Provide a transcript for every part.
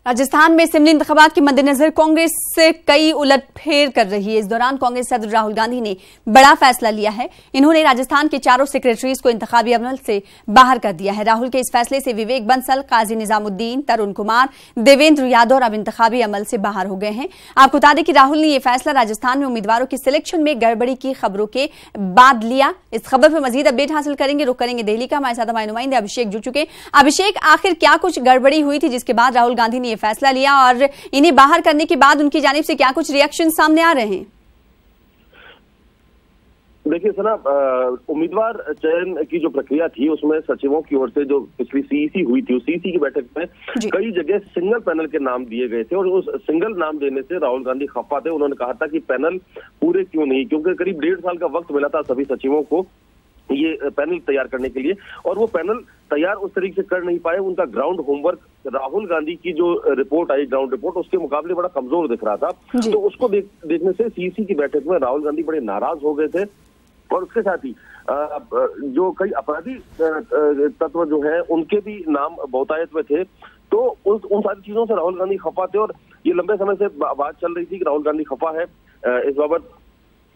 राजस्थान में असेंबली इंतखाबात के मद्देनजर कांग्रेस से कई उलटफेर कर रही है। इस दौरान कांग्रेस सदर राहुल गांधी ने बड़ा फैसला लिया है। इन्होंने राजस्थान के चारों सेक्रेटरीज को इंतखाबी अमल से बाहर कर दिया है। राहुल के इस फैसले से विवेक बंसल, काजी निजामुद्दीन, तरुण कुमार, देवेंद्र यादव अब इंतखाबी अमल से बाहर हो गए हैं। आपको बता दें कि राहुल ने यह फैसला राजस्थान में उम्मीदवारों की सिलेक्शन में गड़बड़ी की खबरों के बाद लिया। इस खबर पर मजीद अपडेट हासिल करेंगे। रुक करेंगे दिल्ली का। हमारे साथ हमारे नुमाइंदे अभिषेक जुड़ चुके। अभिषेक, आखिर क्या कुछ गड़बड़ी हुई थी जिसके बाद राहुल गांधी ने फैसला लिया और इन्हें बाहर करने के बाद उनकी जानिब से क्या कुछ रिएक्शन सामने आ रहे हैं? देखिए सना, उम्मीदवार चयन की जो प्रक्रिया थी उसमें सचिवों की ओर से जो पिछली सीईसी हुई थी, उस सीईसी की बैठक में कई जगह सिंगल पैनल के नाम दिए गए थे और उस सिंगल नाम देने से राहुल गांधी खफा थे। उन्होंने कहा था कि पैनल पूरे क्यों नहीं, क्योंकि करीब 1.5 साल का वक्त मिला था सभी सचिवों को ये पैनल तैयार करने के लिए और वो पैनल तैयार उस तरीके से कर नहीं पाए। उनका ग्राउंड होमवर्क, राहुल गांधी की जो रिपोर्ट आई, ग्राउंड रिपोर्ट, उसके मुकाबले बड़ा कमजोर दिख रहा था। तो उसको देखने से सीईसी की बैठक में राहुल गांधी बड़े नाराज हो गए थे और उसके साथ ही जो कई अपराधी तत्व जो है उनके भी नाम बहुतायत में थे। तो उन सारी चीजों से राहुल गांधी खफा थे और ये लंबे समय से बात चल रही थी कि राहुल गांधी खफा है। इस बाबत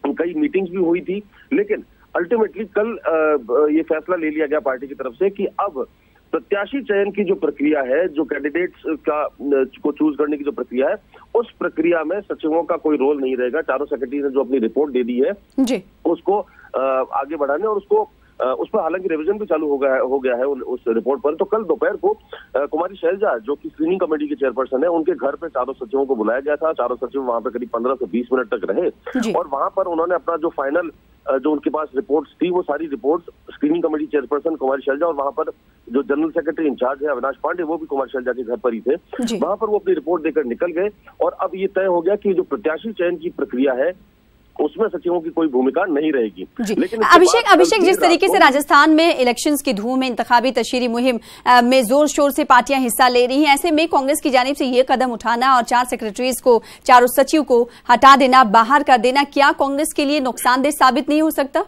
कई मीटिंग्स भी हुई थी, लेकिन अल्टीमेटली कल ये फैसला ले लिया गया पार्टी की तरफ से कि अब प्रत्याशी चयन की जो प्रक्रिया है, जो कैंडिडेट्स को चूज करने की जो प्रक्रिया है, उस प्रक्रिया में सचिवों का कोई रोल नहीं रहेगा। चारों सेक्रेटरी ने जो अपनी रिपोर्ट दे दी है जी, उसको आगे बढ़ाने और उसको उस पर हालांकि रिवीजन भी चालू हो गया है उस रिपोर्ट पर। तो कल दोपहर को कुमारी शैलजा, जो कि स्क्रीनिंग कमेटी की चेयरपर्सन है, उनके घर पे चारों सचिवों को बुलाया गया था। चारों सचिव वहां पे करीब 15 से 20 मिनट तक रहे और वहां पर उन्होंने अपना जो फाइनल जो उनके पास रिपोर्ट्स थी, वो सारी रिपोर्ट्स स्क्रीनिंग कमेटी चेयरपर्सन कुमारी शैलजा और वहां पर जो जनरल सेक्रेटरी इंचार्ज है अविनाश पांडे, वो भी कुमारी शैलजा के घर पर ही थे। वहां पर वो अपनी रिपोर्ट देकर निकल गए और अब ये तय हो गया कि जो प्रत्याशी चयन की प्रक्रिया है उसमें सचिवों की कोई भूमिका नहीं रहेगी। लेकिन अभिषेक, जिस तरीके से राजस्थान में इलेक्शंस की धूम में इंतखाबी तशहीरी मुहिम में जोर शोर से पार्टियां हिस्सा ले रही हैं, ऐसे में कांग्रेस की जानिब से ये कदम उठाना और 4 सेक्रेटरीज को, चारों सचिव को हटा देना, बाहर कर देना, क्या कांग्रेस के लिए नुकसानदेह साबित नहीं हो सकता?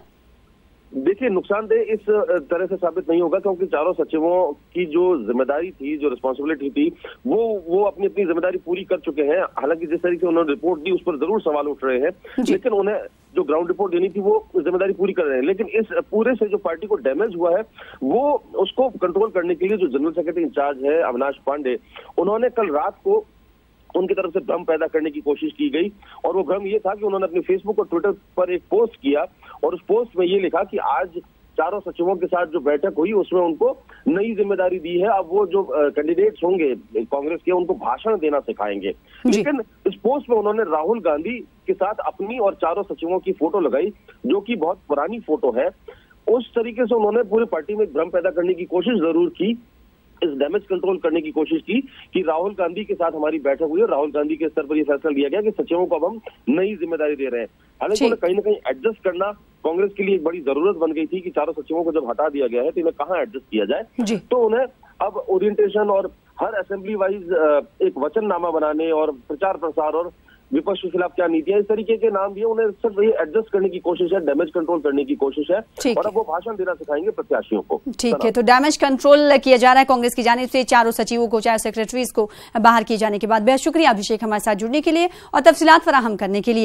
देखिए, नुकसानदेह इस तरह से साबित नहीं होगा क्योंकि चारों सचिवों की जो जिम्मेदारी थी, जो रिस्पॉन्सिबिलिटी थी, वो अपनी अपनी जिम्मेदारी पूरी कर चुके हैं। हालांकि जिस तरीके से उन्होंने रिपोर्ट दी उस पर जरूर सवाल उठ रहे हैं, लेकिन उन्हें जो ग्राउंड रिपोर्ट देनी थी वो जिम्मेदारी पूरी कर रहे हैं। लेकिन इस पूरे से जो पार्टी को डैमेज हुआ है वो उसको कंट्रोल करने के लिए जो जनरल सेक्रेटरी इंचार्ज है अविनाश पांडे, उन्होंने कल रात को उनकी तरफ से भ्रम पैदा करने की कोशिश की गई और वो भ्रम ये था कि उन्होंने अपने फेसबुक और ट्विटर पर एक पोस्ट किया और उस पोस्ट में ये लिखा कि आज चारों सचिवों के साथ जो बैठक हुई उसमें उनको नई जिम्मेदारी दी है। अब वो जो कैंडिडेट्स होंगे कांग्रेस के, उनको भाषण देना सिखाएंगे। लेकिन इस पोस्ट में उन्होंने राहुल गांधी के साथ अपनी और चारों सचिवों की फोटो लगाई, जो कि बहुत पुरानी फोटो है। उस तरीके से उन्होंने पूरी पार्टी में भ्रम पैदा करने की कोशिश जरूर की, इस डैमेज कंट्रोल करने की कोशिश की कि राहुल गांधी के साथ हमारी बैठक हुई और राहुल गांधी के स्तर पर यह फैसला लिया गया कि सचिवों को अब हम नई जिम्मेदारी दे रहे हैं। हालांकि उन्हें कहीं ना कहीं एडजस्ट करना कांग्रेस के लिए एक बड़ी जरूरत बन गई थी कि चारों सचिवों को जब हटा दिया गया है तो इन्हें कहाँ एडजस्ट किया जाए। तो उन्हें अब ओरिएंटेशन और हर असेंबली वाइज एक वचननामा बनाने और प्रचार प्रसार और विपक्ष के खिलाफ क्या नीतियां, इस तरीके के नाम दिए। उन्हें सिर्फ ये एडजस्ट करने की कोशिश है, डैमेज कंट्रोल करने की कोशिश है और अब वो भाषण देना सिखाएंगे प्रत्याशियों को। ठीक है, तो डैमेज कंट्रोल किया जा रहा है कांग्रेस की जानिब से चारों सचिवों को, 4 सेक्रेटरीज को बाहर किए जाने के बाद। बेहद शुक्रिया अभिषेक हमारे साथ जुड़ने के लिए और तफसीलात फराहम करने के लिए।